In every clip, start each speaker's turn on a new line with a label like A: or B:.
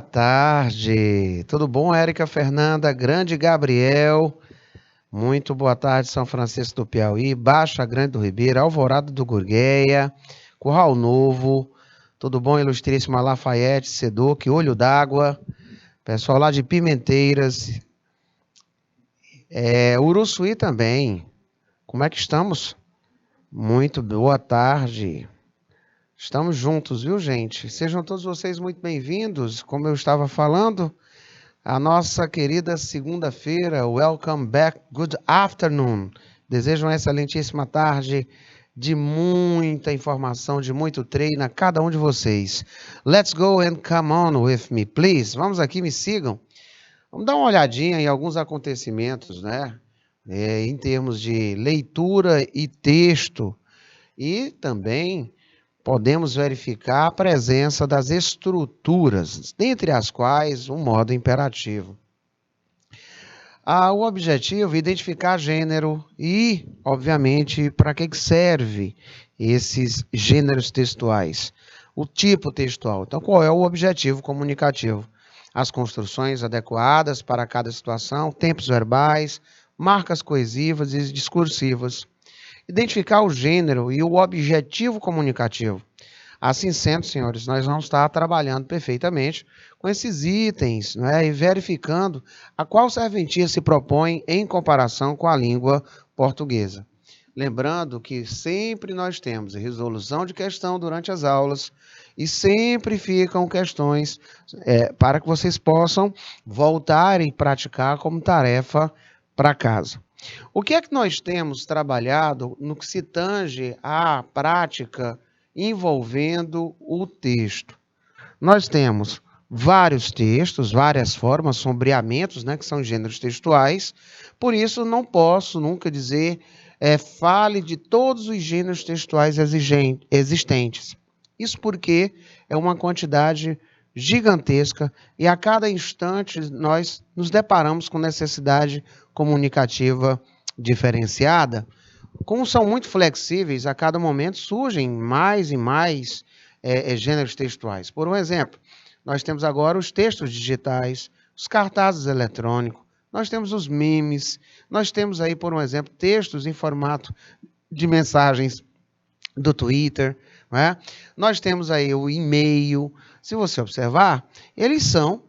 A: tarde. Tudo bom, Érica Fernanda, Grande Gabriel? Muito boa tarde, São Francisco do Piauí, Baixa Grande do Ribeiro, Alvorada do Gurgueia, Curral Novo. Tudo bom, ilustríssima Lafayette, Seduc, Olho d'Água, pessoal lá de Pimenteiras, Uruçuí também. Como é que estamos? Muito boa tarde. Estamos juntos, viu, gente? Sejam todos vocês muito bem-vindos. Como eu estava falando, a nossa querida segunda-feira. Welcome back, good afternoon. Desejo uma excelentíssima tarde de muita informação, de muito treino a cada um de vocês. Let's go and come on with me, please. Vamos aqui, me sigam. Vamos dar uma olhadinha em alguns acontecimentos, né? Em termos de leitura e texto. E também podemos verificar a presença das estruturas, dentre as quais um modo imperativo. O objetivo é identificar gênero e, obviamente, para que serve esses gêneros textuais, o tipo textual. Então, qual é o objetivo comunicativo? As construções adequadas para cada situação, tempos verbais, marcas coesivas e discursivas. Identificar o gênero e o objetivo comunicativo. Assim sendo, senhores, nós vamos estar trabalhando perfeitamente com esses itens, né, e verificando a qual serventia se propõe em comparação com a língua portuguesa. Lembrando que sempre nós temos resolução de questão durante as aulas e sempre ficam questões para que vocês possam voltar e praticar como tarefa para casa. O que é que nós temos trabalhado no que se tange à prática envolvendo o texto? Nós temos vários textos, várias formas, sombreamentos, né, que são gêneros textuais, por isso não posso nunca dizer fale de todos os gêneros textuais existentes. Isso porque é uma quantidade gigantesca e a cada instante nós nos deparamos com necessidade comunicativa diferenciada. Como são muito flexíveis, a cada momento surgem mais e mais gêneros textuais. Por um exemplo, nós temos agora os textos digitais, os cartazes eletrônicos, nós temos os memes, nós temos aí, por um exemplo, textos em formato de mensagens do Twitter, né? Nós temos aí o e-mail. Se você observar, eles são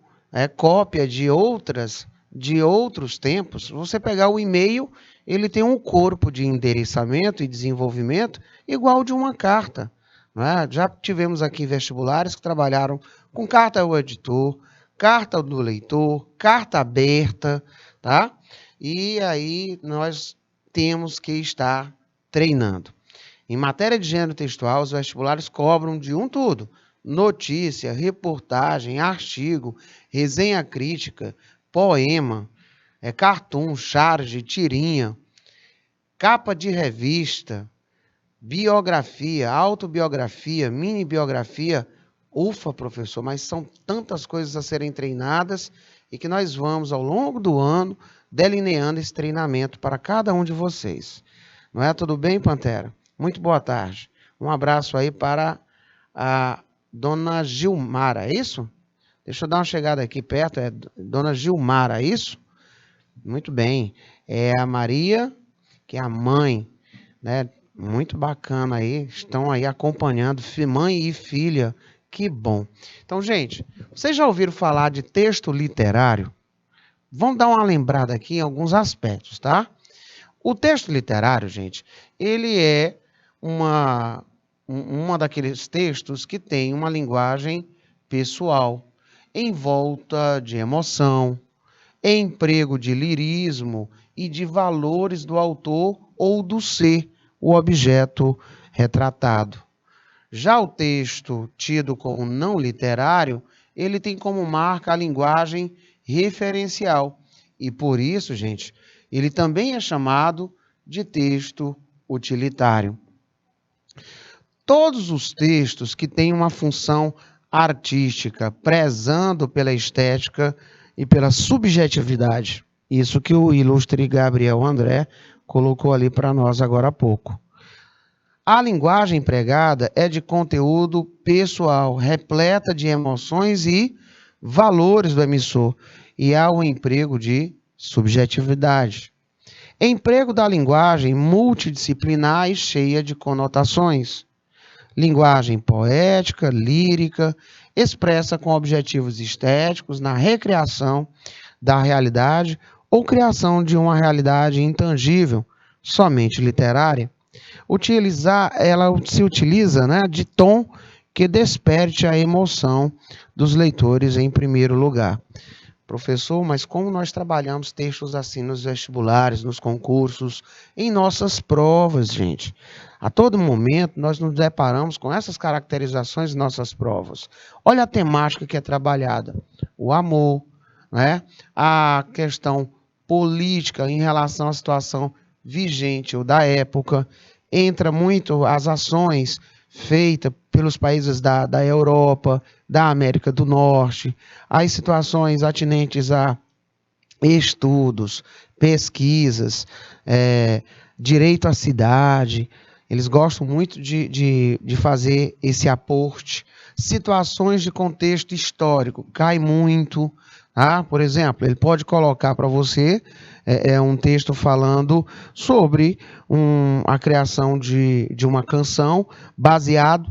A: cópia de outros tempos. Você pegar o e-mail, ele tem um corpo de endereçamento e desenvolvimento igual de uma carta, né? Já tivemos aqui vestibulares que trabalharam com carta ao editor, carta do leitor, carta aberta, tá? E aí nós temos que estar treinando. Em matéria de gênero textual, os vestibulares cobram de um tudo: notícia, reportagem, artigo, resenha crítica, poema, cartoon, charge, tirinha, capa de revista, biografia, autobiografia, mini-biografia. Ufa, professor, mas são tantas coisas a serem treinadas e que nós vamos, ao longo do ano, delineando esse treinamento para cada um de vocês. Não é? Tudo bem, Pantera? Muito boa tarde. Um abraço aí para a dona Gilmara, é isso? Deixa eu dar uma chegada aqui perto, é dona Gilmara, é isso? Muito bem. É a Maria, que é a mãe, né? Muito bacana aí, estão aí acompanhando, mãe e filha, que bom. Então, gente, vocês já ouviram falar de texto literário? Vamos dar uma lembrada aqui em alguns aspectos, tá? O texto literário, gente, ele é uma daqueles textos que tem uma linguagem pessoal, envolta de emoção, emprego de lirismo e de valores do autor ou do ser, o objeto retratado. Já o texto tido como não literário, ele tem como marca a linguagem referencial. E por isso, gente, ele também é chamado de texto utilitário. Todos os textos que têm uma função artística, prezando pela estética e pela subjetividade. Isso que o ilustre Gabriel André colocou ali para nós agora há pouco. A linguagem empregada é de conteúdo pessoal, repleta de emoções e valores do emissor e há o emprego de subjetividade. Emprego da linguagem multidisciplinar e cheia de conotações. Linguagem poética, lírica, expressa com objetivos estéticos na recriação da realidade ou criação de uma realidade intangível, somente literária. Ela se utiliza, né, de tom que desperte a emoção dos leitores em primeiro lugar. Professor, mas como nós trabalhamos textos assim nos vestibulares, nos concursos, em nossas provas, gente? A todo momento nós nos deparamos com essas caracterizações em nossas provas. Olha a temática que é trabalhada: o amor, né? A questão política em relação à situação vigente ou da época. Entra muito as ações feitas pelos países da Europa, da América do Norte, as situações atinentes a estudos, pesquisas, direito à cidade. Eles gostam muito de fazer esse aporte. Situações de contexto histórico, cai muito. Tá? Por exemplo, ele pode colocar para você um texto falando sobre a criação de uma canção baseado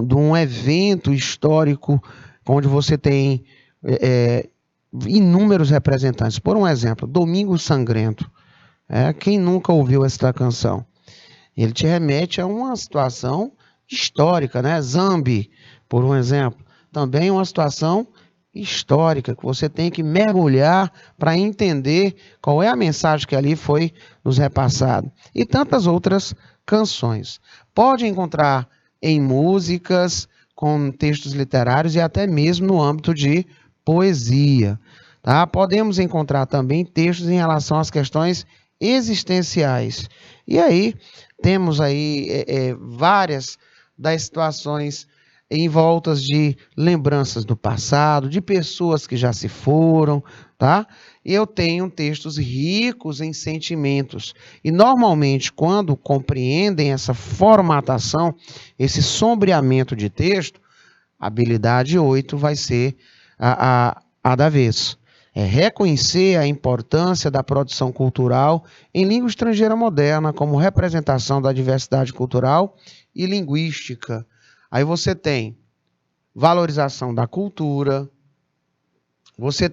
A: de um evento histórico onde você tem inúmeros representantes. Por um exemplo, Domingo Sangrento. Quem nunca ouviu esta canção? Ele te remete a uma situação histórica, né? Zambi, por um exemplo. Também uma situação histórica, que você tem que mergulhar para entender qual é a mensagem que ali foi nos repassada. E tantas outras canções. Pode encontrar em músicas, com textos literários e até mesmo no âmbito de poesia. Tá? Podemos encontrar também textos em relação às questões existenciais. E aí, temos aí várias das situações em voltas de lembranças do passado, de pessoas que já se foram, tá? Eu tenho textos ricos em sentimentos. E normalmente, quando compreendem essa formatação, esse sombreamento de texto, a habilidade 8 vai ser a da vez. É reconhecer a importância da produção cultural em língua estrangeira moderna como representação da diversidade cultural e linguística. Aí você tem valorização da cultura, você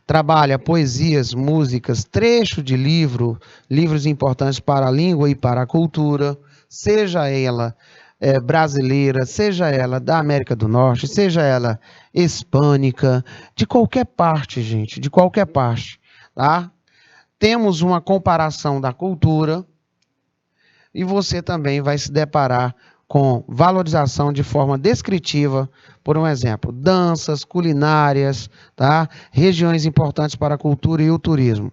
A: trabalha poesias, músicas, trecho de livros importantes para a língua e para a cultura, seja ela brasileira, seja ela da América do Norte, seja ela hispânica, de qualquer parte, gente, de qualquer parte, tá? Temos uma comparação da cultura e você também vai se deparar com valorização de forma descritiva, por um exemplo, danças, culinárias, tá? Regiões importantes para a cultura e o turismo.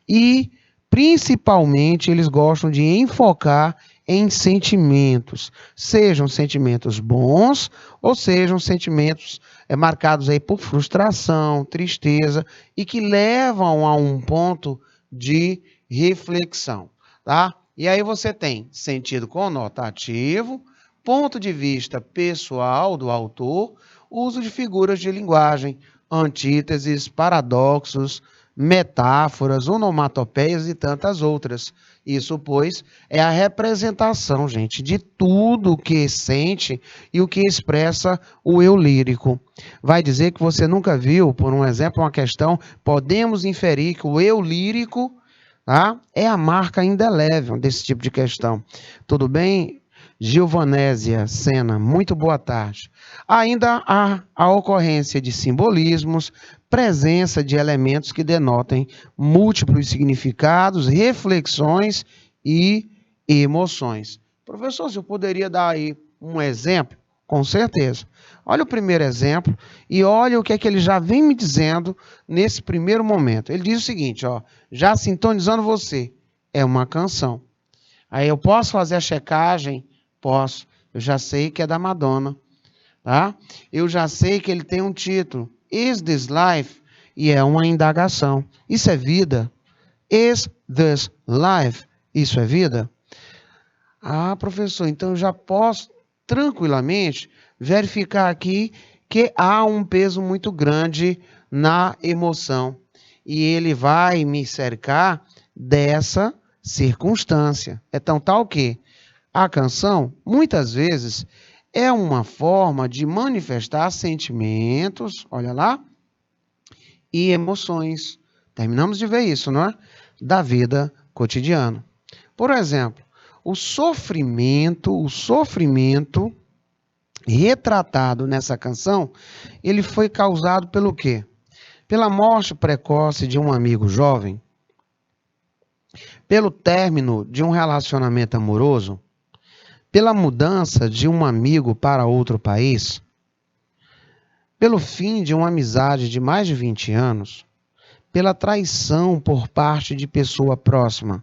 A: E, principalmente, eles gostam de enfocar em sentimentos, sejam sentimentos bons ou sejam sentimentos marcados aí por frustração, tristeza e que levam a um ponto de reflexão, tá? E aí você tem sentido conotativo, ponto de vista pessoal do autor, uso de figuras de linguagem, antíteses, paradoxos, metáforas, onomatopeias e tantas outras. Isso, pois, é a representação, gente, de tudo o que sente e o que expressa o eu lírico. Vai dizer que você nunca viu, por um exemplo, uma questão, podemos inferir que o eu lírico, tá, é a marca indelével desse tipo de questão. Tudo bem? Gilvanésia Sena, muito boa tarde. Ainda há a ocorrência de simbolismos, presença de elementos que denotem múltiplos significados, reflexões e emoções. Professor, você poderia dar aí um exemplo? Com certeza. Olha o primeiro exemplo e olha o que é que ele já vem me dizendo nesse primeiro momento. Ele diz o seguinte, ó, já sintonizando você, é uma canção. Aí eu posso fazer a checagem? Posso. Eu já sei que é da Madonna, tá? Eu já sei que ele tem um título, Is This Life? E é uma indagação. Isso é vida? Is this life? Isso é vida? Ah, professor, então eu já posso tranquilamente verificar aqui porque há um peso muito grande na emoção e ele vai me cercar dessa circunstância. Então, tal que a canção, muitas vezes, é uma forma de manifestar sentimentos, olha lá, e emoções. Terminamos de ver isso, não é? Da vida cotidiana. Por exemplo, o sofrimento retratado nessa canção, ele foi causado pelo quê? Pela morte precoce de um amigo jovem, pelo término de um relacionamento amoroso, pela mudança de um amigo para outro país, pelo fim de uma amizade de mais de 20 anos, pela traição por parte de pessoa próxima.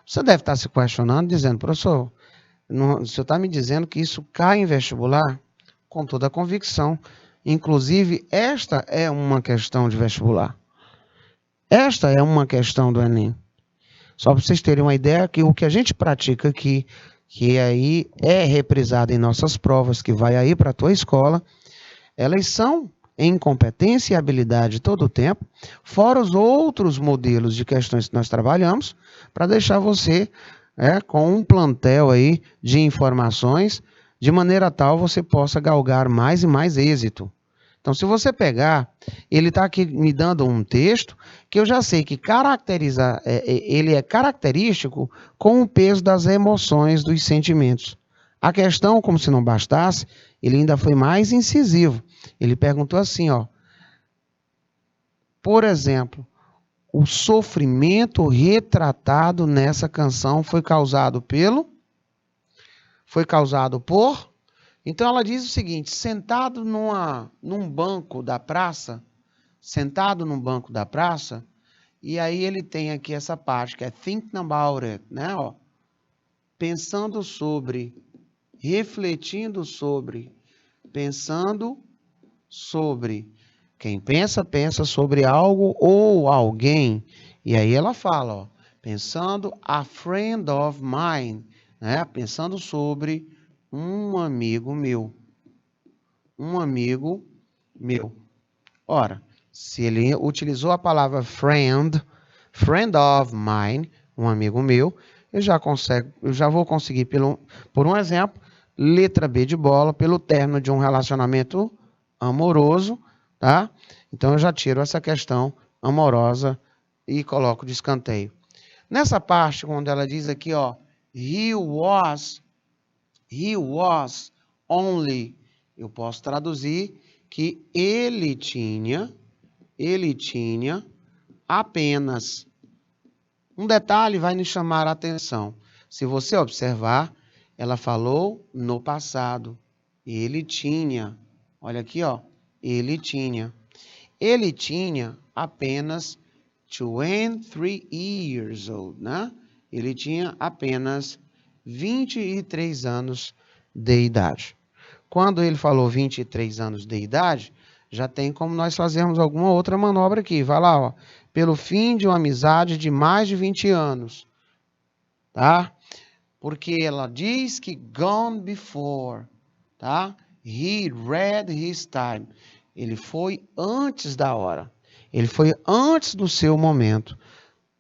A: Você deve estar se questionando, dizendo, professor, o senhor está me dizendo que isso cai em vestibular? Com toda a convicção. Inclusive, esta é uma questão de vestibular. Esta é uma questão do Enem. Só para vocês terem uma ideia que o que a gente pratica aqui, que aí é reprisado em nossas provas, que vai aí para a tua escola, elas são em competência e habilidade todo o tempo, fora os outros modelos de questões que nós trabalhamos, para deixar você com um plantel aí de informações, de maneira tal você possa galgar mais e mais êxito. Então, se você pegar, ele está aqui me dando um texto que eu já sei que ele é característico com o peso das emoções, dos sentimentos. A questão, como se não bastasse, ele ainda foi mais incisivo. Ele perguntou assim, ó, por exemplo, o sofrimento retratado nessa canção foi causado por... Então ela diz o seguinte, sentado num banco da praça, e aí ele tem aqui essa parte que é thinking about it, né? Ó, pensando sobre, refletindo sobre, pensando sobre. Quem pensa, pensa sobre algo ou alguém. E aí ela fala, ó, pensando a friend of mine, né? Pensando sobre um amigo meu. Um amigo meu. Ora, se ele utilizou a palavra friend of mine, um amigo meu, eu já vou conseguir, por um exemplo, letra B de bola, pelo término de um relacionamento amoroso, tá? Então eu já tiro essa questão amorosa e coloco de escanteio. Nessa parte, quando ela diz aqui, ó, he was only, eu posso traduzir que ele tinha apenas. Um detalhe vai nos chamar a atenção. Se você observar, ela falou no passado. Ele tinha, olha aqui, ó, ele tinha apenas 23 years old, né? Ele tinha apenas 23 anos de idade. Quando ele falou 23 anos de idade, já tem como nós fazermos alguma outra manobra aqui. Vai lá, ó. Pelo fim de uma amizade de mais de 20 anos. Tá? Porque ela diz que gone before. Tá? He read his time. Ele foi antes da hora. Ele foi antes do seu momento.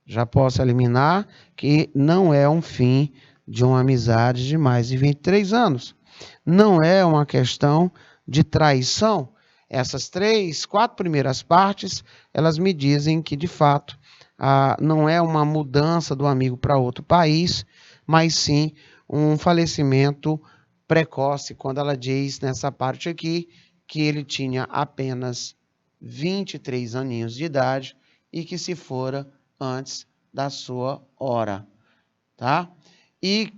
A: Já posso eliminar que não é um fim de uma amizade de mais de 23 anos. Não é uma questão de traição. Essas 4 primeiras partes, elas me dizem que, de fato, não é uma mudança do amigo para outro país, mas sim um falecimento precoce, quando ela diz nessa parte aqui que ele tinha apenas 23 aninhos de idade e que se fora antes da sua hora, tá? E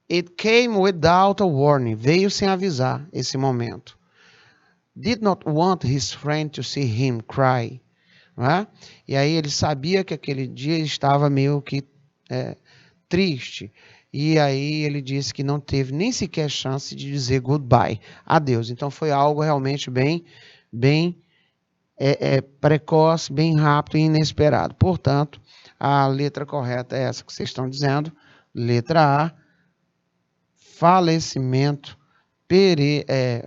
A: it came without a warning, veio sem avisar esse momento. Did not want his friend to see him cry, né? E aí ele sabia que aquele dia estava meio que triste. E aí ele disse que não teve nem sequer chance de dizer goodbye, adeus. Então foi algo realmente bem precoce, bem rápido e inesperado. Portanto, a letra correta é essa que vocês estão dizendo. Letra A, falecimento,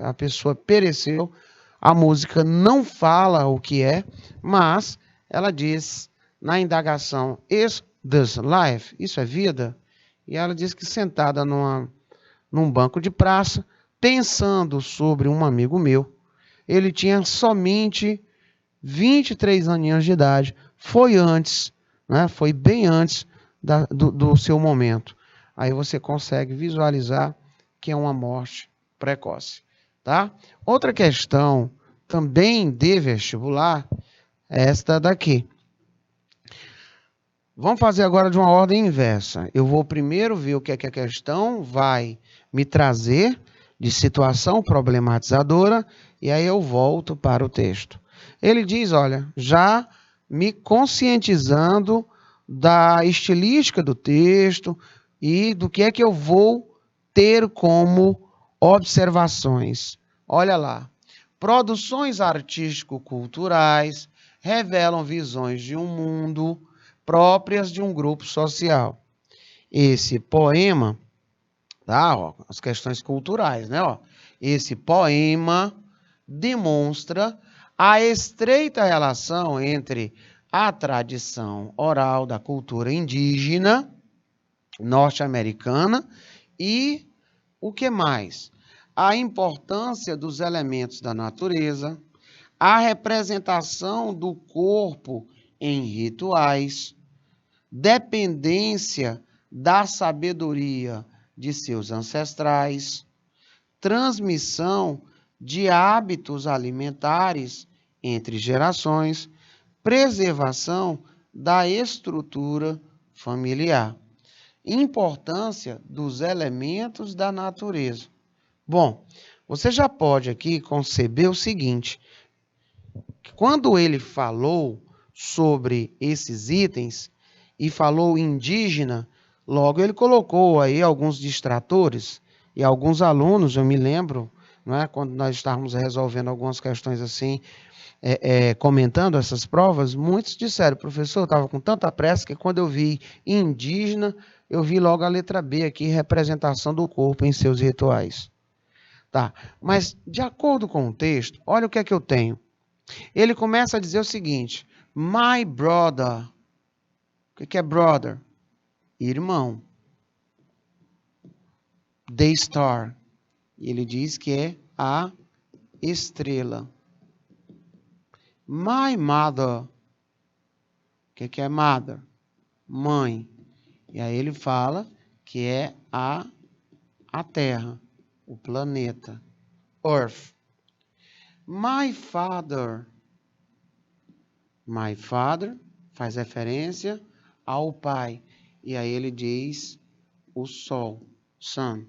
A: a pessoa pereceu A música não fala o que é, mas ela diz na indagação: Is this life? Isso é vida? E ela diz que sentada num banco de praça, pensando sobre um amigo meu, ele tinha somente 23 aninhos de idade. Foi antes, né? Foi bem antes do seu momento. Aí você consegue visualizar que é uma morte precoce, tá? Outra questão também de vestibular é esta daqui. Vamos fazer agora de uma ordem inversa. Eu vou primeiro ver o que é que a questão vai me trazer de situação problematizadora e aí eu volto para o texto. Ele diz, olha, já me conscientizando da estilística do texto e do que é que eu vou ter como observações. Olha lá. Produções artístico-culturais revelam visões de um mundo próprias de um grupo social. Esse poema, tá? Ó, as questões culturais, né? Ó, esse poema demonstra a estreita relação entre a tradição oral da cultura indígena norte-americana e o que mais? A importância dos elementos da natureza, a representação do corpo em rituais, dependência da sabedoria de seus ancestrais, transmissão de hábitos alimentares entre gerações, preservação da estrutura familiar, importância dos elementos da natureza. Bom, você já pode aqui conceber o seguinte, que quando ele falou sobre esses itens e falou indígena, logo ele colocou aí alguns distratores e alguns alunos, eu me lembro, não é, quando nós estávamos resolvendo algumas questões assim, comentando essas provas, muitos disseram, professor, eu estava com tanta pressa que quando eu vi indígena, eu vi logo a letra B aqui, representação do corpo em seus rituais. Tá, mas de acordo com o texto, olha o que é que eu tenho. Ele começa a dizer o seguinte, my brother. O que é brother? Irmão. The star. Ele diz que é a estrela. My mother. O que é mother? Mãe. E aí ele fala que é a terra, o planeta. Earth. My father. My father faz referência ao pai. E aí ele diz o sol, sun.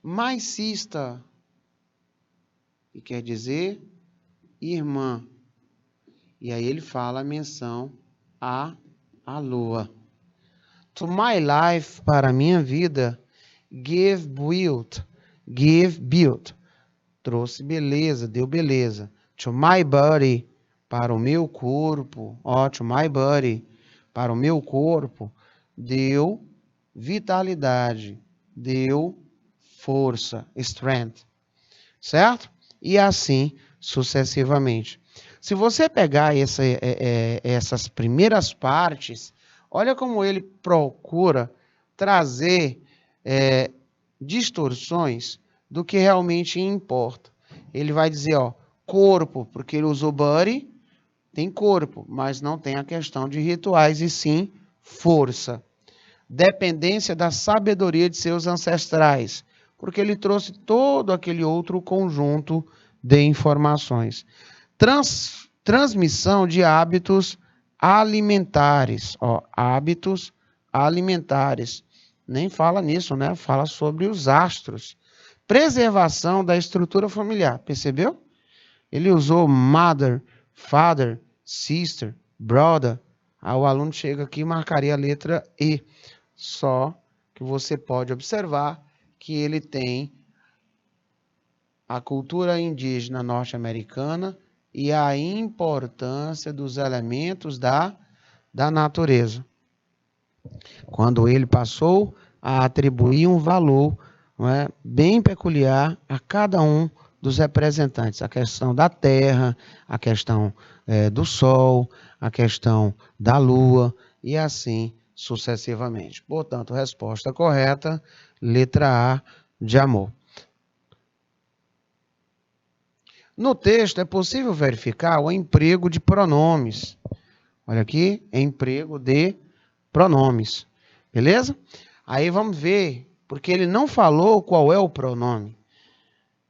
A: My sister, que quer dizer irmã. E aí ele fala a menção à lua. To my life, para a minha vida, give build. Trouxe beleza, deu beleza. To my body, para o meu corpo. To my body, para o meu corpo, deu vitalidade, deu força, strength, certo? E assim sucessivamente. Se você pegar essas primeiras partes, olha como ele procura trazer distorções do que realmente importa. Ele vai dizer, corpo, porque ele usou body, tem corpo, mas não tem a questão de rituais, e sim força. Dependência da sabedoria de seus ancestrais, porque ele trouxe todo aquele outro conjunto de informações. Transmissão de hábitos alimentares. Hábitos alimentares. Nem fala nisso, né? Fala sobre os astros. Preservação da estrutura familiar. Percebeu? Ele usou mother, father, sister, brother. O aluno chega aqui e marcaria a letra E. Só que você pode observar que ele tem a cultura indígena norte-americana e a importância dos elementos da natureza. Quando ele passou a atribuir um valor, não é, bem peculiar a cada um dos representantes. A questão da Terra, a questão do Sol, a questão da Lua e assim sucessivamente. Portanto, resposta correta, letra A, de amor. No texto é possível verificar o emprego de pronomes. Olha aqui, emprego de pronomes. Beleza? Aí vamos ver, porque ele não falou qual é o pronome.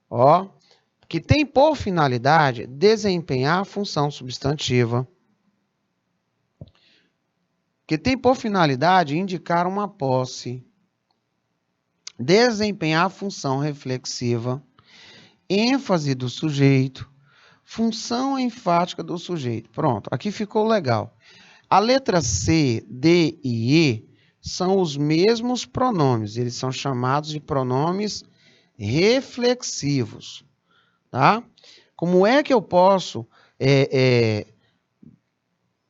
A: Ó, que tem por finalidade desempenhar a função substantiva. Que tem por finalidade indicar uma posse. Desempenhar a função reflexiva. ênfase do sujeito, função enfática do sujeito. Pronto, aqui ficou legal. A letra C, D e E são os mesmos pronomes, eles são chamados de pronomes reflexivos. Tá? Como é que eu posso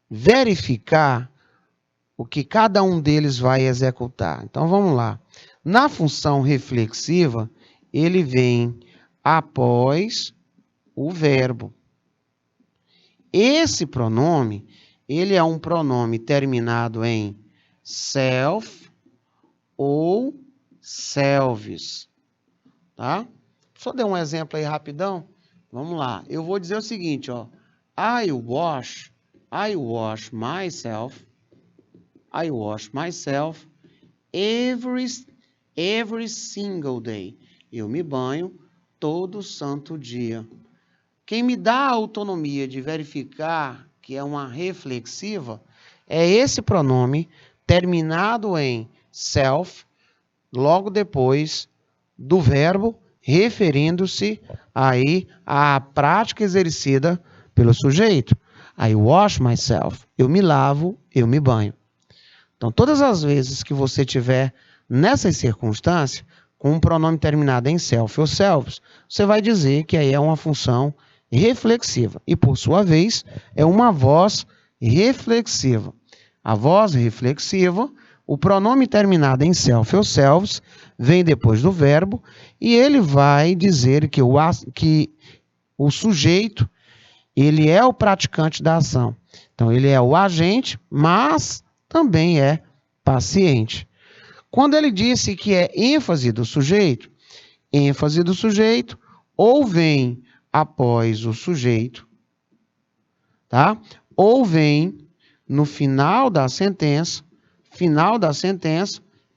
A: verificar o que cada um deles vai executar? Então, vamos lá. Na função reflexiva, ele vem após o verbo. Esse pronome, ele é um pronome terminado em self ou selves. Tá? Só dar um exemplo aí rapidão. Vamos lá. Eu vou dizer o seguinte, ó. I wash myself every single day. Eu me banho todo santo dia. Quem me dá a autonomia de verificar que é uma reflexiva é esse pronome terminado em self, logo depois do verbo, referindo-se aí à prática exercida pelo sujeito. I wash myself. Eu me lavo, eu me banho. Então, todas as vezes que você tiver nessas circunstâncias, com um pronome terminado em self ou selves, você vai dizer que aí é uma função reflexiva. E, por sua vez, é uma voz reflexiva. A voz reflexiva, o pronome terminado em self ou selves, vem depois do verbo, e ele vai dizer que o sujeito, ele é o praticante da ação. Então, ele é o agente, mas também é paciente. Quando ele disse que é ênfase do sujeito ou vem após o sujeito, tá? Ou vem no final da sentença,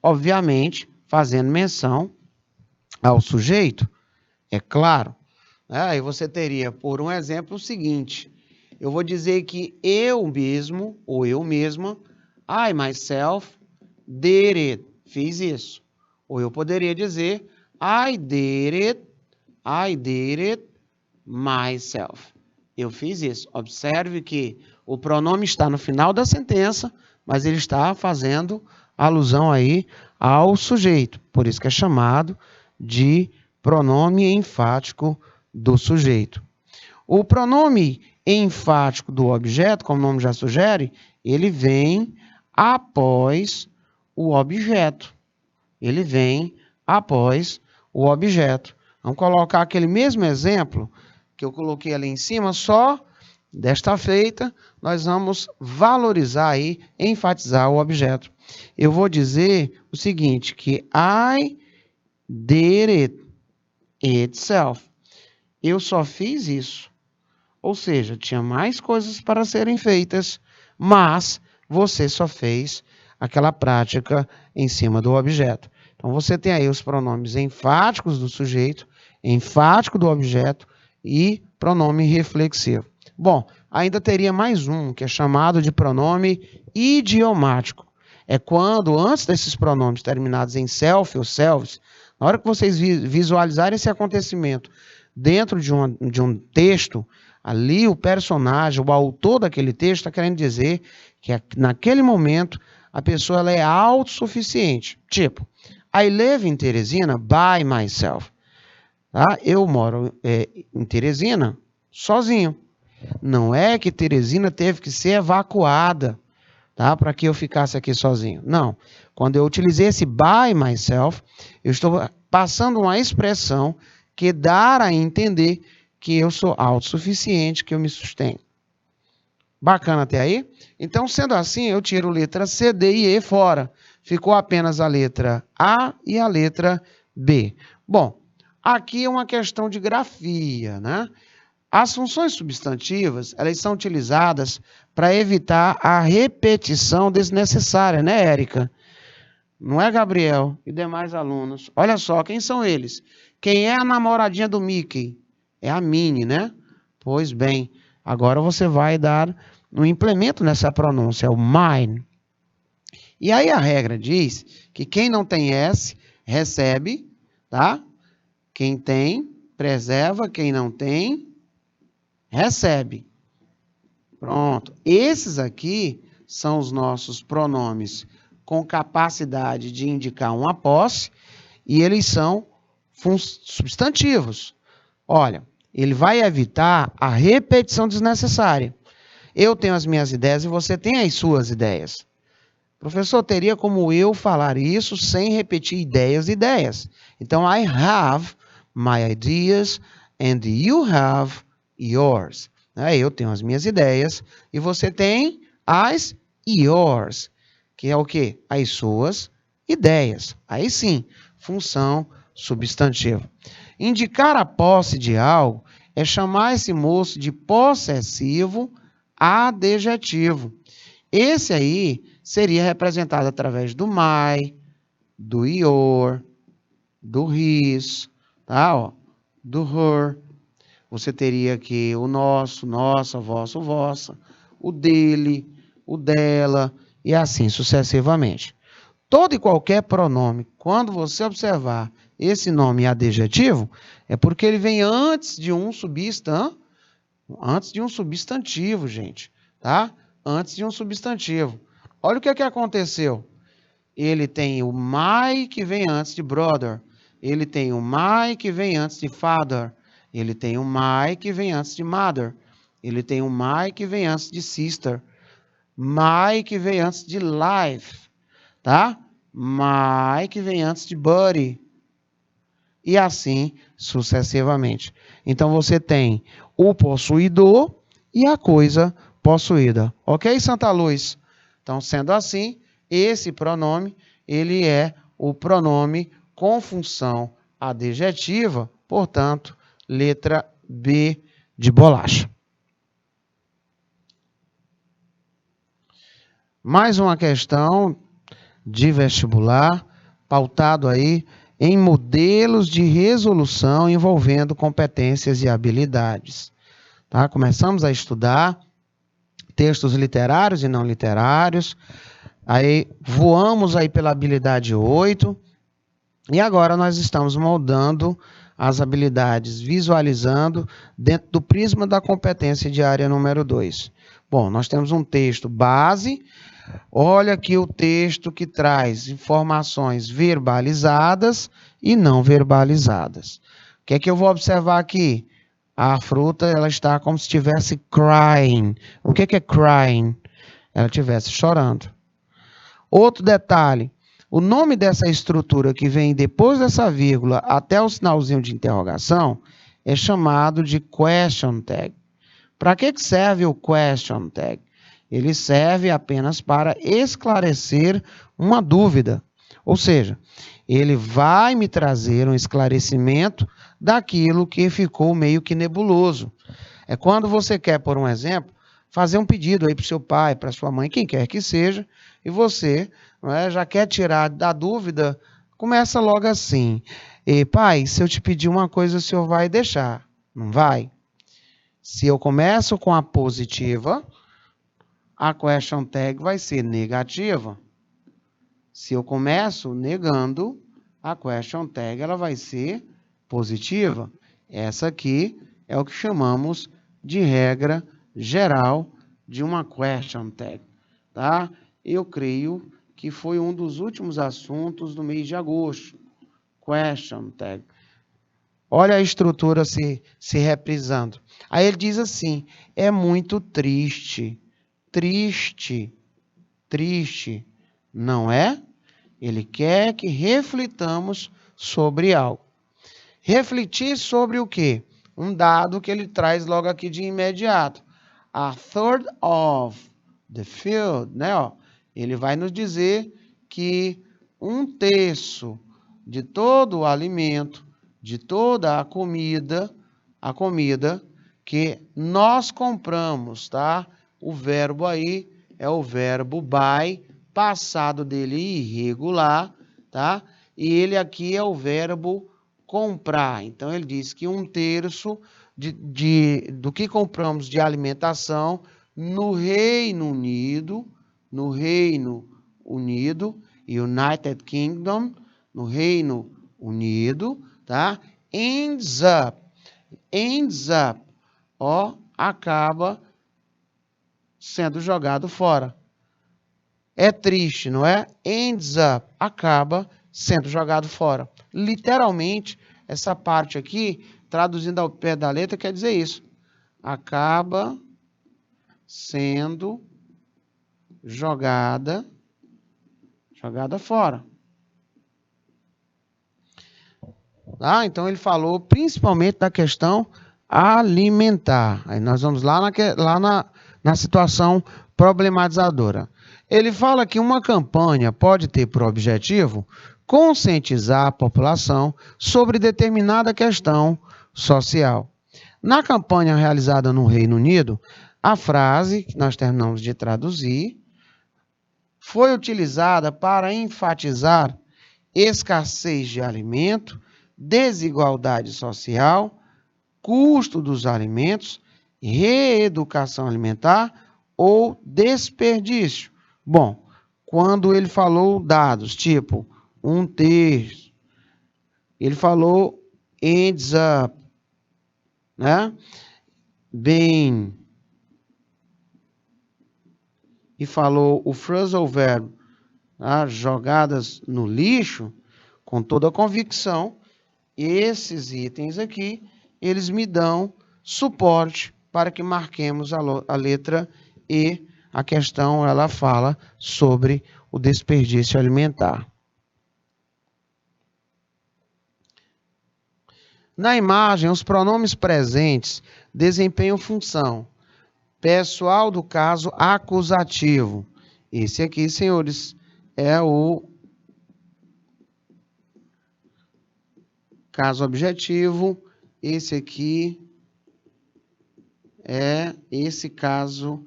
A: obviamente, fazendo menção ao sujeito, é claro. Aí você teria, por um exemplo, o seguinte, eu vou dizer que eu mesmo, ou eu mesma, I myself did it. Fiz isso. Ou eu poderia dizer I did it myself. Eu fiz isso. Observe que o pronome está no final da sentença, mas ele está fazendo alusão aí ao sujeito. Por isso que é chamado de pronome enfático do sujeito. O pronome enfático do objeto, como o nome já sugere, ele vem após o objeto. Ele vem após o objeto. Vamos colocar aquele mesmo exemplo que eu coloquei ali em cima, só desta feita nós vamos valorizar aí, enfatizar o objeto. Eu vou dizer o seguinte, que I did it itself. Eu só fiz isso. Ou seja, tinha mais coisas para serem feitas, mas você só fez aquela prática em cima do objeto. Então, você tem aí os pronomes enfáticos do sujeito, enfático do objeto e pronome reflexivo. Bom, ainda teria mais um, que é chamado de pronome idiomático. É quando, antes desses pronomes terminados em self ou selves, na hora que vocês visualizarem esse acontecimento dentro de um texto, ali o personagem, o autor daquele texto está querendo dizer que naquele momento a pessoa ela é autossuficiente. Tipo, I live in Teresina by myself. Tá? Eu moro em Teresina sozinho. Não é que Teresina teve que ser evacuada, tá? Para que eu ficasse aqui sozinho. Não. Quando eu utilizei esse by myself, eu estou passando uma expressão que dar a entender que eu sou autossuficiente, que eu me sustento. Bacana até aí? Então, sendo assim, eu tiro letra C, D e E fora. Ficou apenas a letra A e a letra B. Bom, aqui é uma questão de grafia, né? As funções substantivas, elas são utilizadas para evitar a repetição desnecessária, né, Érica? Não é, Gabriel e demais alunos? Olha só, quem são eles? Quem é a namoradinha do Mickey? É a Minnie, né? Pois bem, agora você vai dar um implemento nessa pronúncia, é o mine. E aí a regra diz que quem não tem S, recebe, tá? Quem tem, preserva. Quem não tem, recebe. Pronto. Esses aqui são os nossos pronomes com capacidade de indicar uma posse e eles são substantivos. Olha, ele vai evitar a repetição desnecessária. Eu tenho as minhas ideias e você tem as suas ideias. Professor, teria como eu falar isso sem repetir ideias? Então, I have my ideas and you have yours. Eu tenho as minhas ideias e você tem as yours, que é o quê? As suas ideias. Aí sim, função substantiva. Indicar a posse de algo é chamar esse moço de possessivo adjetivo. Esse aí seria representado através do my, do your, do his, tá? Ó, do her. Você teria aqui o nosso, nossa, vosso, vossa, o dele, o dela, e assim sucessivamente. Todo e qualquer pronome, quando você observar esse nome adjetivo, é porque ele vem antes de um substantivo, gente, tá? Antes de um substantivo. Olha o que aconteceu. Ele tem o my que vem antes de brother. Ele tem o my que vem antes de father. Ele tem o my que vem antes de mother. Ele tem o my que vem antes de sister. My que vem antes de life. Tá? My que vem antes de buddy. E assim sucessivamente. Então você tem o possuidor e a coisa possuída. Ok, Santa Luz? Então, sendo assim, esse pronome, ele é o pronome com função adjetiva, portanto, letra B de bolacha. Mais uma questão de vestibular, pautado aí em modelos de resolução envolvendo competências e habilidades. Tá? Começamos a estudar textos literários e não literários, aí voamos aí pela habilidade 8, e agora nós estamos moldando as habilidades, visualizando dentro do prisma da competência de área número 2. Bom, nós temos um texto base, olha aqui o texto que traz informações verbalizadas e não verbalizadas. O que é que eu vou observar aqui? A fruta, ela está como se estivesse crying. O que é crying? Ela estivesse chorando. Outro detalhe, o nome dessa estrutura que vem depois dessa vírgula até o sinalzinho de interrogação é chamado de question tag. Para que serve o question tag? Ele serve apenas para esclarecer uma dúvida. Ou seja, ele vai me trazer um esclarecimento daquilo que ficou meio que nebuloso. É quando você quer, por um exemplo, fazer um pedido aí para o seu pai, para sua mãe, quem quer que seja, e você já quer tirar da dúvida, começa logo assim. Pai, se eu te pedir uma coisa, o senhor vai deixar? Não vai? Se eu começo com a positiva, a question tag vai ser negativa. Se eu começo negando, a question tag ela vai ser positiva. Essa aqui é o que chamamos de regra geral de uma question tag. Tá? Eu creio que foi um dos últimos assuntos do mês de agosto. Question tag. Olha a estrutura se reprisando. Aí ele diz assim, é muito triste. Triste. Triste. Não é? Ele quer que reflitamos sobre algo. refletir sobre o quê? Um dado que ele traz logo aqui de imediato. A third of the field, né? Ó, ele vai nos dizer que 1/3 de todo o alimento, de toda a comida que nós compramos, tá? O verbo aí é o verbo buy, passado dele irregular, tá? E ele aqui é o verbo comprar. Então, ele diz que 1/3 do que compramos de alimentação no Reino Unido, United Kingdom, no Reino Unido, tá? Ends up, ó, acaba sendo jogado fora. É triste, não é? Ends up, acaba sendo jogado fora. Literalmente, essa parte aqui, traduzindo ao pé da letra, quer dizer isso. Acaba sendo jogada fora. Tá? Então, ele falou principalmente da questão alimentar. Aí nós vamos lá na situação problematizadora. Ele fala que uma campanha pode ter por objetivo conscientizar a população sobre determinada questão social. Na campanha realizada no Reino Unido, a frase que nós terminamos de traduzir foi utilizada para enfatizar escassez de alimento, desigualdade social, custo dos alimentos, reeducação alimentar ou desperdício. Bom, quando ele falou dados, tipo 1/3, ele falou ends up, né? Bem, e falou o phrasal verb, tá? Jogadas no lixo, com toda a convicção, esses itens aqui, eles me dão suporte para que marquemos a letra E. A questão, ela fala sobre o desperdício alimentar. Na imagem, os pronomes presentes desempenham função pessoal do caso acusativo. Esse aqui, senhores, é o caso objetivo. Esse aqui é esse caso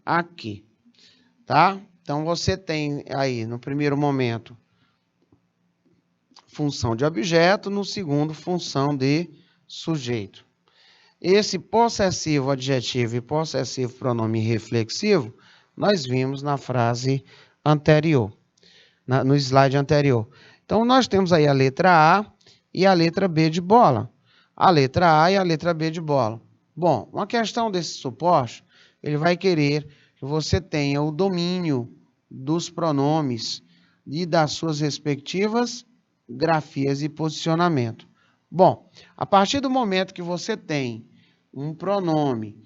A: aqui, tá? Então, você tem aí, no primeiro momento, função de objeto, no segundo, função de sujeito. Esse possessivo adjetivo e possessivo pronome reflexivo, nós vimos na frase anterior, no slide anterior. Então, nós temos aí a letra A e a letra B de bola. A letra A e a letra B de bola. Bom, uma questão desse suporte, ele vai querer que você tenha o domínio dos pronomes e das suas respectivas grafias e posicionamento. Bom, a partir do momento que você tem um pronome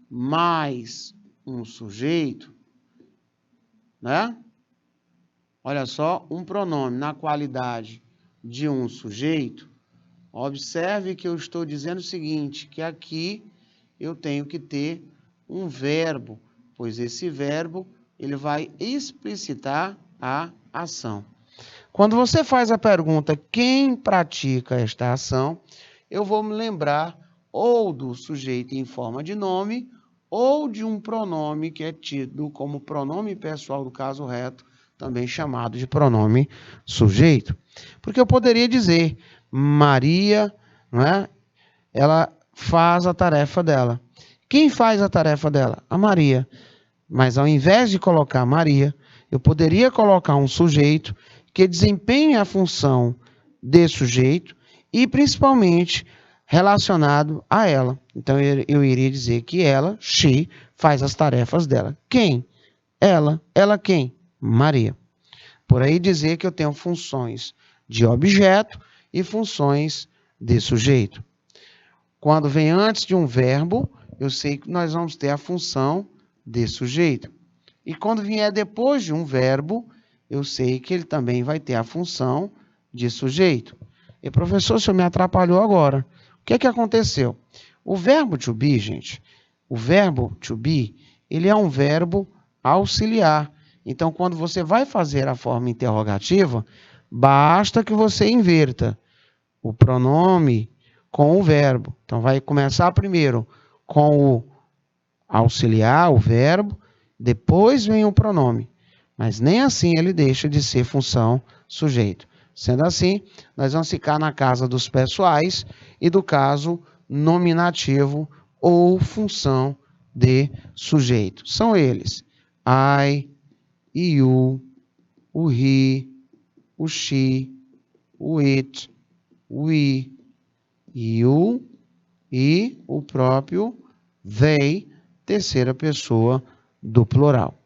A: mais um sujeito, né? Olha só, um pronome na qualidade de um sujeito, observe que eu estou dizendo o seguinte, que aqui eu tenho que ter um verbo, pois esse verbo ele vai explicitar a ação. Quando você faz a pergunta, quem pratica esta ação, eu vou me lembrar ou do sujeito em forma de nome, ou de um pronome que é tido como pronome pessoal do caso reto, também chamado de pronome sujeito. Porque eu poderia dizer, Maria, não é? Ela faz a tarefa dela. Quem faz a tarefa dela? A Maria. Mas ao invés de colocar Maria, eu poderia colocar um sujeito que desempenhe a função de sujeito e principalmente relacionado a ela. Então, eu iria dizer que ela, she, faz as tarefas dela. Quem? Ela. Ela quem? Maria. Por aí dizer que eu tenho funções de objeto e funções de sujeito. Quando vem antes de um verbo, eu sei que nós vamos ter a função de sujeito. E quando vier depois de um verbo, eu sei que ele também vai ter a função de sujeito. E professor, o senhor me atrapalhou agora. O que aconteceu? O verbo to be, gente, o verbo to be, ele é um verbo auxiliar. Então, quando você vai fazer a forma interrogativa, basta que você inverta o pronome com o verbo. Então, vai começar primeiro com o auxiliar, o verbo, depois vem o pronome. Mas nem assim ele deixa de ser função sujeito. Sendo assim, nós vamos ficar na casa dos pessoais e do caso nominativo ou função de sujeito. São eles: I, you, o he, o she, o it, o we, you e o próprio they, terceira pessoa do plural.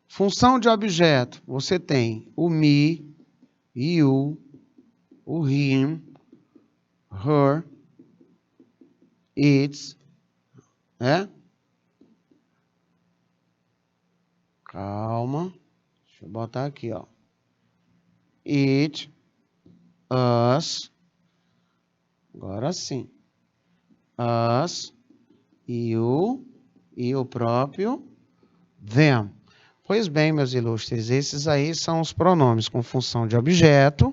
A: Função de objeto, você tem o me, you, o him, her, its, Calma, deixa eu botar aqui, ó. It, us, agora sim. Us, you e o próprio them. Pois bem, meus ilustres, esses aí são os pronomes com função de objeto,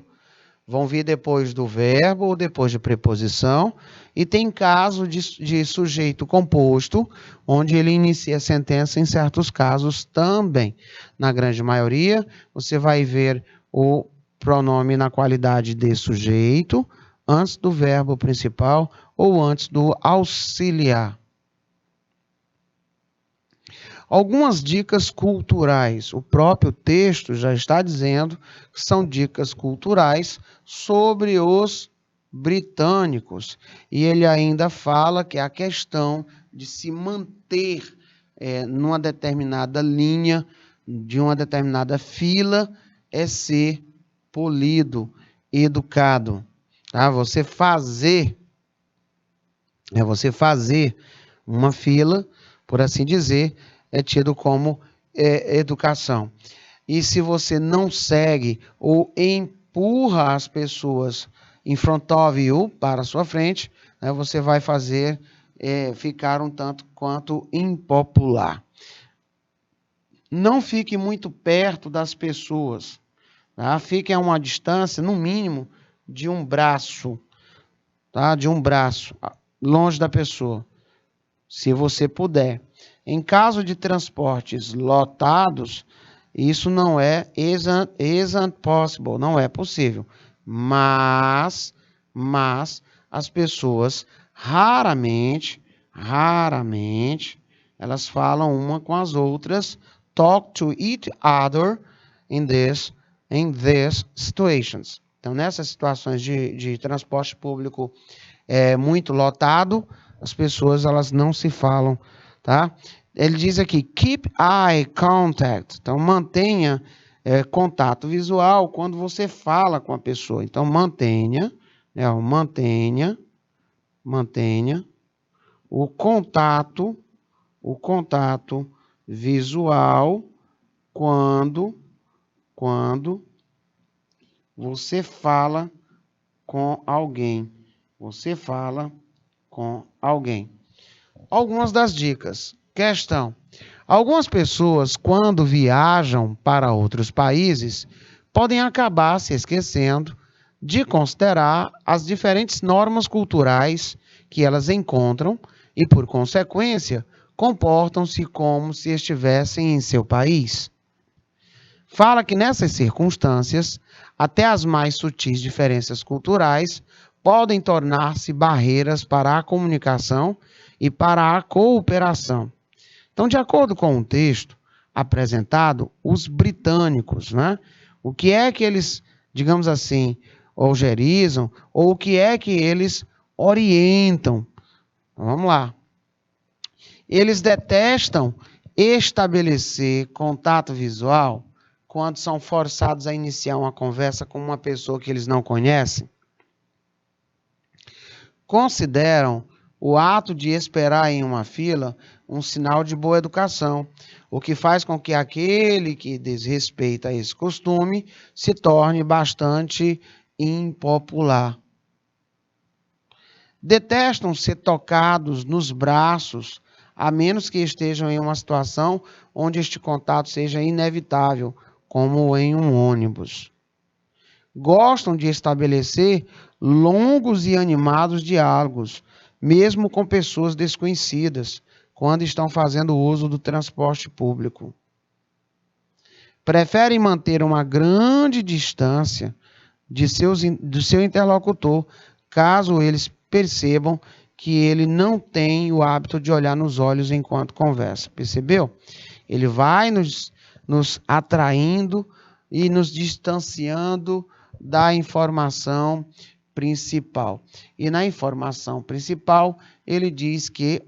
A: vão vir depois do verbo ou depois de preposição, e tem caso de sujeito composto, onde ele inicia a sentença em certos casos também. Na grande maioria, você vai ver o pronome na qualidade de sujeito, antes do verbo principal ou antes do auxiliar. Algumas dicas culturais. O próprio texto já está dizendo que são dicas culturais sobre os britânicos. E ele ainda fala que a questão de se manter numa determinada linha, de uma determinada fila, é ser polido, educado. Tá? Você fazer uma fila, por assim dizer, é tido como educação. E se você não segue ou empurra as pessoas in front of you, para a sua frente, né, você vai fazer ficar um tanto quanto impopular. Não fique muito perto das pessoas. Tá? Fique a uma distância, no mínimo, de um braço. Tá? De um braço, longe da pessoa, se você puder. Em caso de transportes lotados, isso não isn't possible, não é possível. Mas as pessoas raramente, elas falam uma com as outras, talk to each other in these situations. Então, nessas situações de transporte público muito lotado, as pessoas elas não se falam, tá? Ele diz aqui, keep eye contact. Então, mantenha contato visual quando você fala com a pessoa. Então, mantenha o contato visual quando você fala com alguém. Algumas das dicas. Questão. Algumas pessoas, quando viajam para outros países, podem acabar se esquecendo de considerar as diferentes normas culturais que elas encontram e, por consequência, comportam-se como se estivessem em seu país. Fala que nessas circunstâncias, até as mais sutis diferenças culturais podem tornar-se barreiras para a comunicação e para a cooperação. Então, de acordo com o texto apresentado, os britânicos, né? O que é que eles, digamos assim, algerizam, ou o que é que eles orientam? Então, vamos lá. Eles detestam estabelecer contato visual quando são forçados a iniciar uma conversa com uma pessoa que eles não conhecem. Consideram o ato de esperar em uma fila um sinal de boa educação, o que faz com que aquele que desrespeita esse costume se torne bastante impopular. Detestam ser tocados nos braços, a menos que estejam em uma situação onde este contato seja inevitável, como em um ônibus. Gostam de estabelecer longos e animados diálogos, mesmo com pessoas desconhecidas, quando estão fazendo uso do transporte público. Preferem manter uma grande distância do seu interlocutor, caso eles percebam que ele não tem o hábito de olhar nos olhos enquanto conversa. Percebeu? Ele vai nos atraindo e nos distanciando da informação principal. E na informação principal, ele diz que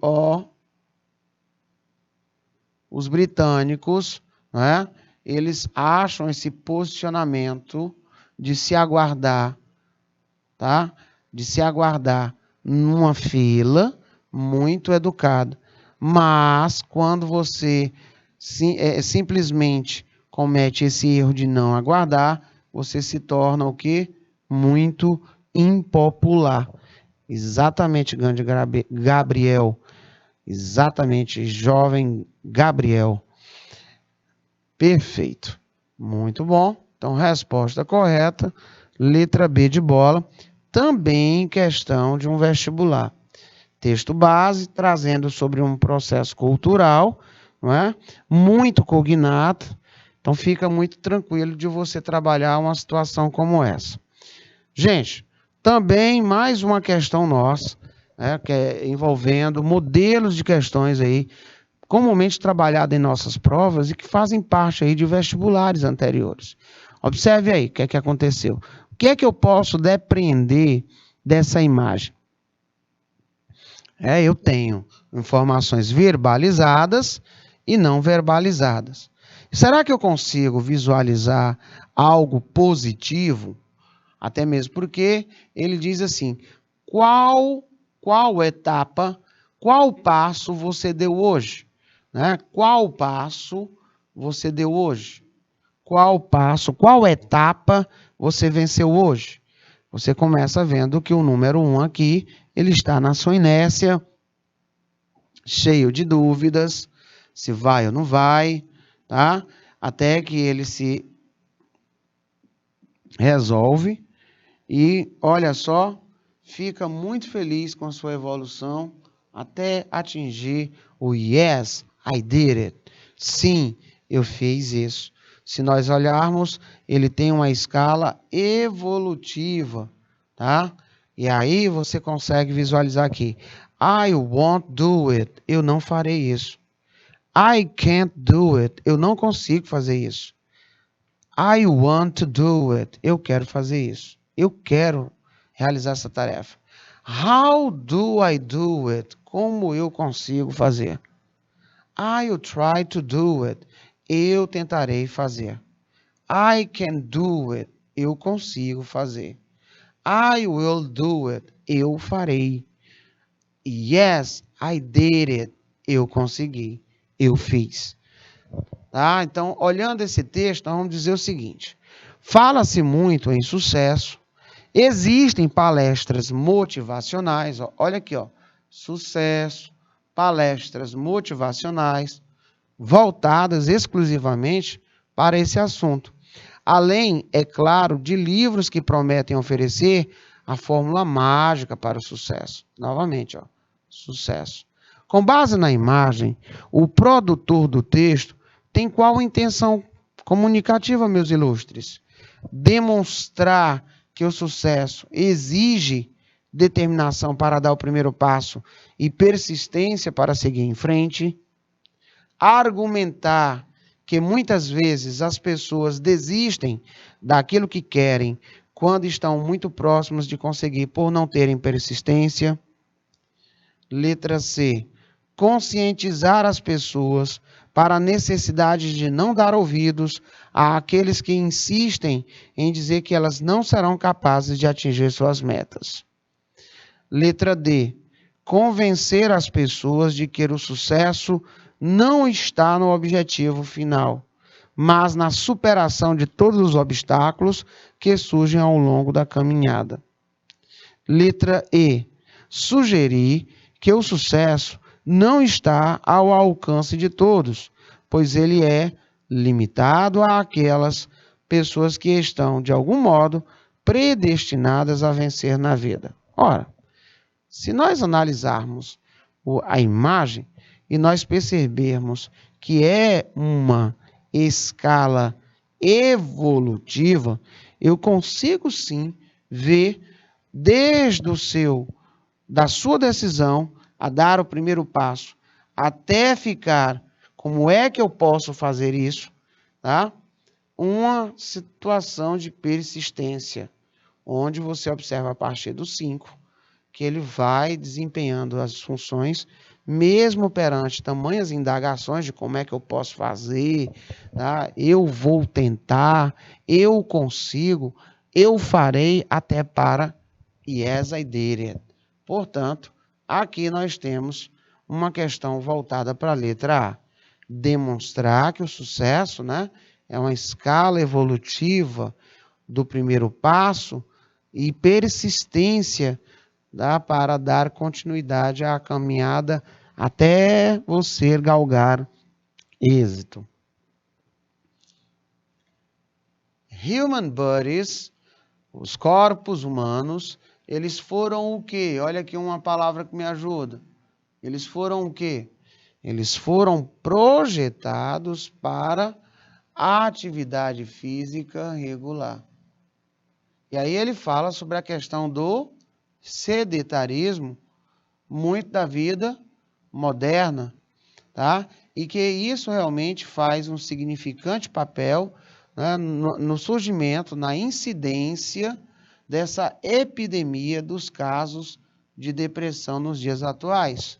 A: os britânicos, né, eles acham esse posicionamento de se aguardar, tá? De se aguardar numa fila muito educado. Mas quando você simplesmente comete esse erro de não aguardar, você se torna o quê? Muito impopular. Exatamente, grande Gabriel. Exatamente, jovem Gabriel. Perfeito. Muito bom. Então, resposta correta, letra B de bola. Também questão de um vestibular. Texto base, trazendo sobre um processo cultural, não é? Muito cognato. Então, fica muito tranquilo de você trabalhar uma situação como essa. Gente, também mais uma questão nossa, né, que é envolvendo modelos de questões aí, comumente trabalhada em nossas provas e que fazem parte aí de vestibulares anteriores. Observe aí o que é que aconteceu. O que é que eu posso depreender dessa imagem? Eu tenho informações verbalizadas e não verbalizadas. Será que eu consigo visualizar algo positivo? Até mesmo porque ele diz assim, qual etapa, qual passo você deu hoje? Né? Qual passo você deu hoje? Qual passo, qual etapa você venceu hoje? Você começa vendo que o número 1 aqui, ele está na sua inércia, cheio de dúvidas, se vai ou não vai, tá? Até que ele se resolve e, olha só, fica muito feliz com a sua evolução até atingir o yes, I did it. Sim, eu fiz isso. Se nós olharmos, ele tem uma escala evolutiva, tá? E aí você consegue visualizar aqui. I won't do it. Eu não farei isso. I can't do it. Eu não consigo fazer isso. I want to do it. Eu quero fazer isso. Eu quero realizar essa tarefa. How do I do it? Como eu consigo fazer? I'll try to do it. Eu tentarei fazer. I can do it. Eu consigo fazer. I will do it. Eu farei. Yes, I did it. Eu consegui. Eu fiz. Tá? Então, olhando esse texto, nós vamos dizer o seguinte. Fala-se muito em sucesso. Existem palestras motivacionais. Olha aqui, ó. Sucesso. Palestras motivacionais voltadas exclusivamente para esse assunto. Além, é claro, de livros que prometem oferecer a fórmula mágica para o sucesso. Novamente, ó, sucesso. Com base na imagem, o produtor do texto tem qual intenção comunicativa, meus ilustres? Demonstrar que o sucesso exige determinação para dar o primeiro passo e persistência para seguir em frente. Argumentar que muitas vezes as pessoas desistem daquilo que querem quando estão muito próximos de conseguir por não terem persistência. Letra C. Conscientizar as pessoas para a necessidade de não dar ouvidos àqueles que insistem em dizer que elas não serão capazes de atingir suas metas. Letra D. Convencer as pessoas de que o sucesso não está no objetivo final, mas na superação de todos os obstáculos que surgem ao longo da caminhada. Letra E. Sugerir que o sucesso não está ao alcance de todos, pois ele é limitado àquelas pessoas que estão, de algum modo, predestinadas a vencer na vida. Ora, se nós analisarmos a imagem e nós percebermos que é uma escala evolutiva, eu consigo sim ver desde da sua decisão a dar o primeiro passo, até ficar, como é que eu posso fazer isso, tá? Uma situação de persistência, onde você observa a partir do 5, que ele vai desempenhando as funções, mesmo perante tamanhas indagações de como é que eu posso fazer, tá? Eu vou tentar, eu consigo, eu farei até para yes, I did it. Portanto, aqui nós temos uma questão voltada para a letra A. Demonstrar que o sucesso, né, é uma escala evolutiva do primeiro passo e persistência, tá, para dar continuidade à caminhada até você galgar êxito. Human bodies, os corpos humanos, eles foram o quê? Olha aqui uma palavra que me ajuda. Eles foram o quê? Eles foram projetados para a atividade física regular. E aí ele fala sobre a questão do sedentarismo, muito da vida moderna, tá? E que isso realmente faz um significante papel, né, no surgimento, na incidência dessa epidemia dos casos de depressão nos dias atuais.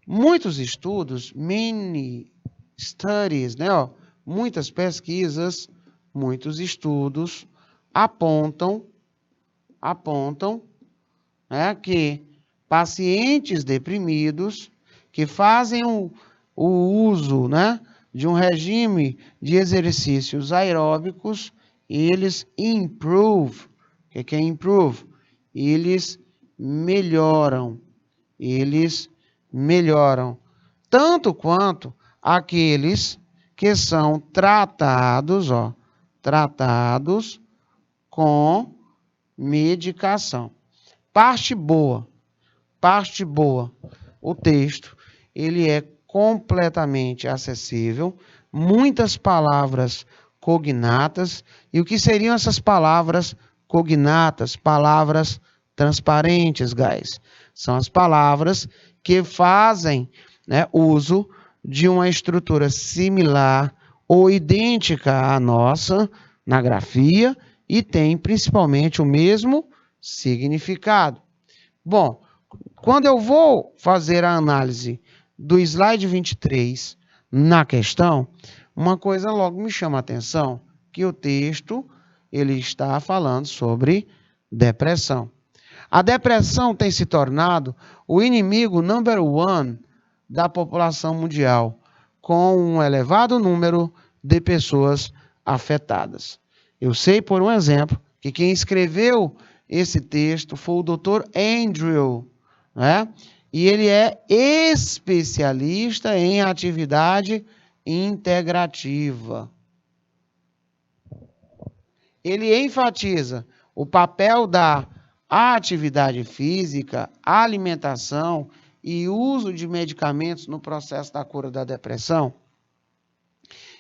A: Muitos estudos, many studies, né, muitas pesquisas, muitos estudos apontam, né, que pacientes deprimidos que fazem o uso, né, de um regime de exercícios aeróbicos, eles improve. O que é improve? Eles melhoram. Tanto quanto aqueles que são tratados com medicação. Parte boa. O texto, ele é completamente acessível, muitas palavras cognatas. E o que seriam essas palavras cognatas? Palavras transparentes, guys. São as palavras que fazem, né, uso de uma estrutura similar ou idêntica à nossa na grafia e tem principalmente o mesmo significado. Bom, quando eu vou fazer a análise do slide 23 na questão, uma coisa logo me chama a atenção, que o texto ele está falando sobre depressão. A depressão tem se tornado o inimigo number one da população mundial, com um elevado número de pessoas afetadas. Eu sei, por um exemplo, que quem escreveu esse texto foi o Dr. Andrew, né? E ele é especialista em atividade integrativa. Ele enfatiza o papel da atividade física, alimentação e uso de medicamentos no processo da cura da depressão.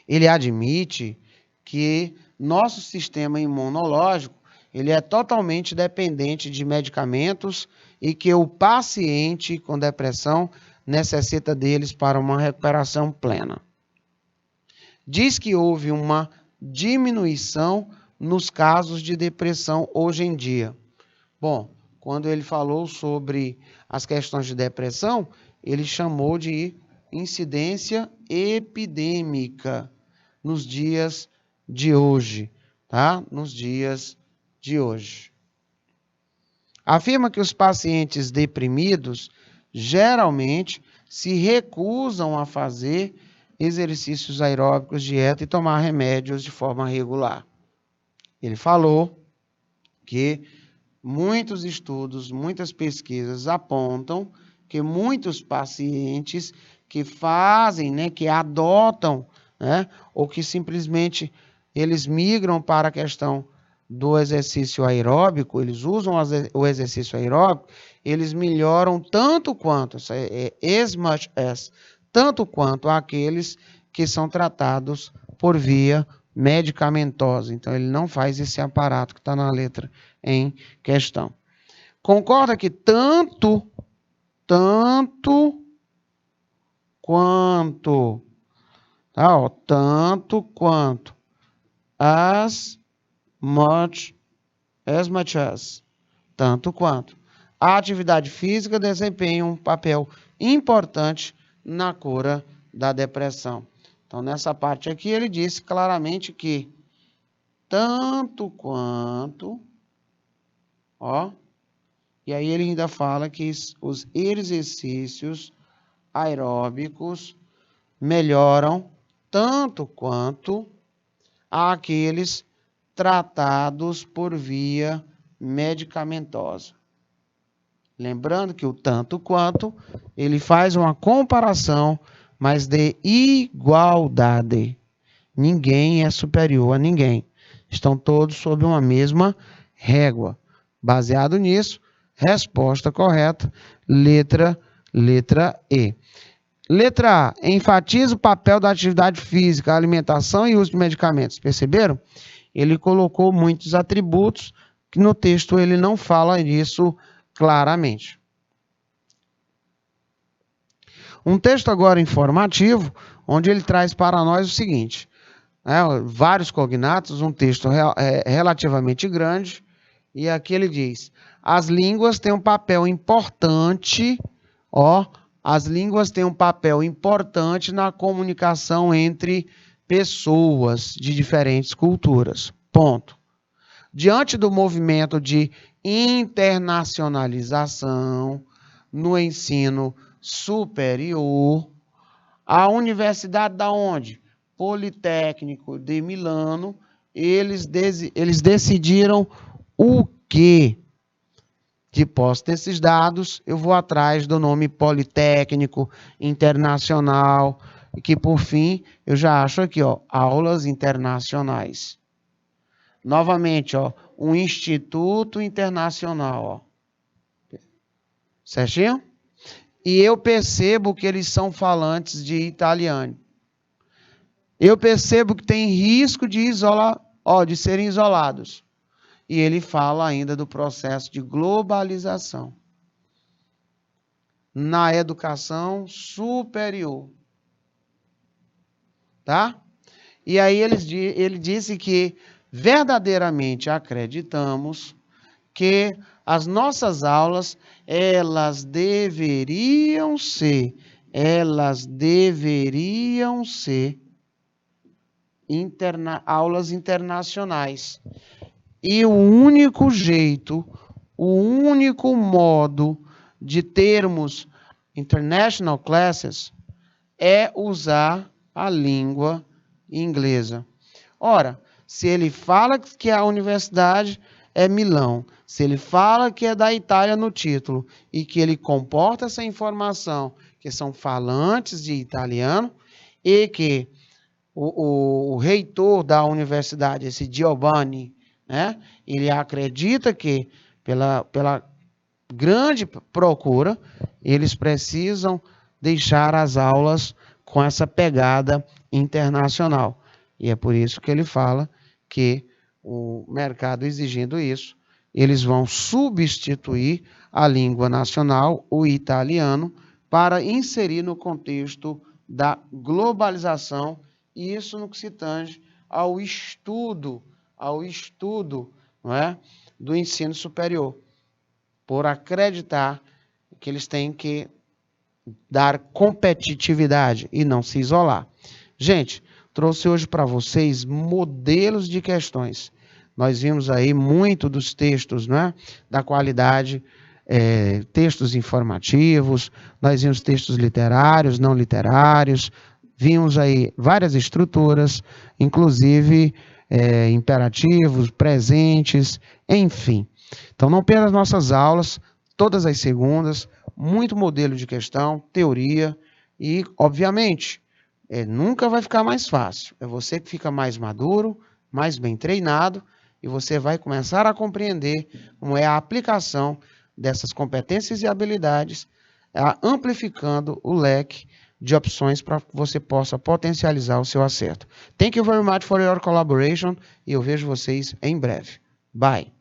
A: Ele admite que nosso sistema imunológico ele é totalmente dependente de medicamentos e que o paciente com depressão necessita deles para uma recuperação plena. Diz que houve uma diminuição nos casos de depressão hoje em dia. Bom, quando ele falou sobre as questões de depressão, ele chamou de incidência epidêmica nos dias de hoje, tá? Nos dias de hoje. Afirma que os pacientes deprimidos geralmente se recusam a fazer exercícios aeróbicos, dieta e tomar remédios de forma regular. Ele falou que muitos estudos, muitas pesquisas apontam que muitos pacientes que fazem, né, que adotam, né, ou que simplesmente eles migram para a questão do exercício aeróbico, eles usam o exercício aeróbico, eles melhoram tanto quanto, as much as, tanto quanto aqueles que são tratados por via medicamentosa. Então, ele não faz esse aparato que está na letra em questão. Concorda que tanto quanto, tá, ó, tanto quanto, as much as, tanto quanto. A atividade física desempenha um papel importante na cura da depressão. Então, nessa parte aqui, ele disse claramente que tanto quanto, ó, e aí ele ainda fala que os exercícios aeróbicos melhoram tanto quanto aqueles tratados por via medicamentosa. Lembrando que o tanto quanto, ele faz uma comparação, mas de igualdade. Ninguém é superior a ninguém. Estão todos sob uma mesma régua. Baseado nisso, resposta correta, letra E. Letra A, enfatiza o papel da atividade física, alimentação e uso de medicamentos. Perceberam? Ele colocou muitos atributos, que no texto ele não fala disso claramente. Um texto agora informativo, onde ele traz para nós o seguinte, vários cognatos, um texto relativamente grande, e aqui ele diz, as línguas têm um papel importante, as línguas têm um papel importante na comunicação entre pessoas de diferentes culturas. Ponto. Diante do movimento de internacionalização no ensino superior, a Universidade da onde? Politécnico de Milano, eles decidiram o quê? De posse desses dados, eu vou atrás do nome Politécnico Internacional, que por fim, eu já acho aqui, aulas internacionais. Novamente, um instituto internacional, certinho? E eu percebo que eles são falantes de italiano. Eu percebo que tem risco de serem isolados. E ele fala ainda do processo de globalização na educação superior. Tá? E aí ele disse que verdadeiramente acreditamos que as nossas aulas, elas deveriam ser aulas internacionais. E o único jeito, o único modo de termos international classes é usar a língua inglesa. Ora, se ele fala que a universidade é Milão, se ele fala que é da Itália no título e que ele comporta essa informação, que são falantes de italiano, e que o reitor da universidade, esse Giovanni, né, ele acredita que pela grande procura, eles precisam deixar as aulas com essa pegada internacional. E é por isso que ele fala que o mercado exigindo isso, eles vão substituir a língua nacional, o italiano, para inserir no contexto da globalização, e isso no que se tange ao estudo, não é, do ensino superior, por acreditar que eles têm que dar competitividade e não se isolar. Gente, trouxe hoje para vocês modelos de questões. Nós vimos aí muito dos textos, né, da qualidade, textos informativos, nós vimos textos literários, não literários, Vimos aí várias estruturas, inclusive imperativos, presentes, enfim. Então não perca as nossas aulas, todas as segundas, muito modelo de questão, teoria e, obviamente, nunca vai ficar mais fácil. É você que fica mais maduro, mais bem treinado e você vai começar a compreender como é a aplicação dessas competências e habilidades, amplificando o leque de opções para que você possa potencializar o seu acerto. Thank you very much for your collaboration e eu vejo vocês em breve. Bye!